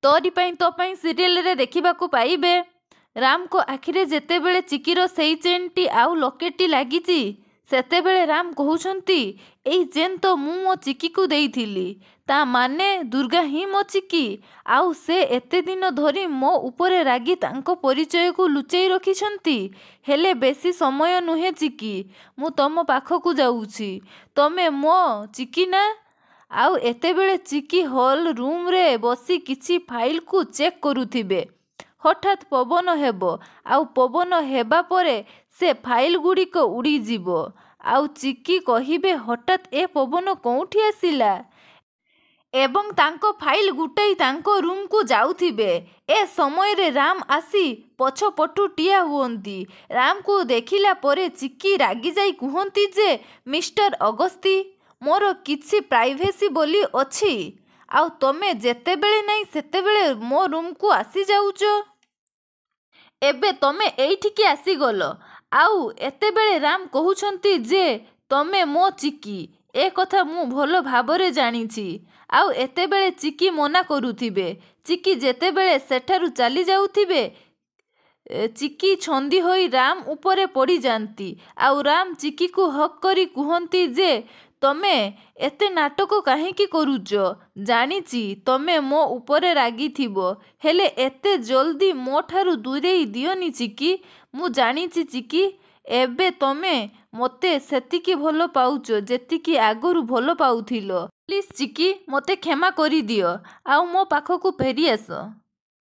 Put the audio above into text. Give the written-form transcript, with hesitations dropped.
तोरी पाई तो पाई सीरियल रे देखिबाकू पाइबे। राम को आखिरे जेतेबेले चिकीर सेई चेनटी आउ लकेटटी लागिची सेतेबेले राम कहउछंती एई चेन तो मु मो चिकी को देइथिली ता माने दुर्गा ही मो चिकी आउ से एते दिन धरी मो उपरे रागी तांको परिचय को लुचेई रखिछंती। हेले बेसी समय नुहे चिकी मु तम पाखकू जाउछि तमे मो चिकी ना। आउ एतेबेले चिकी हॉल रूम रे बसी किछि फाइल को चेक करुथिबे। हठात पवन हेबो आउ पवन हेबा परे से फाइल गुड़िक उड़ी जीवो आउ चिकी कहिबे हठात ए पवन कोउठी आसिला एवं तांको फाइल गुटाई तांको रूम को जाउथिबे। ए समय रे राम आसी पछपटू टिया हुअंती। राम को देखिला परे चिकी रागी जाई कुहंती जे मिस्टर अगस्ती मोर किछि प्राइवेसी बोली अछि आउ तमे जेतेबेले नाही सेतेबेले मो रूम को आसी जाउचो। एबे तमे एइठिकी आसी गलो आउ एतेबेले राम कहउछंती जे तमे मो चिकी ए कथा मु भलो भाबरे जानिछि। आउ एतेबेले चिकी मना करुथिबे। चिकी जेतेबेले सेठारु चाली जाउथिबे चिकी छंदी होई राम उपरे पड़ी जानती आउ राम चिकी को हक करी कुहंती जे तमे एते नाटक काहेकी करुच जानिची तमे मो उपरे रागी थिबो हेले एते जल्दी मो ठारू दूरेई दियोनी चिकी मु जानिची चिकी एबे तमे मते सेतिकी भलो पाउच जेतिकी आगरू भलो पाउथिलो। प्लीज चिकी मते क्षमा करी दियो आउ मो पाखकू फेरी आस।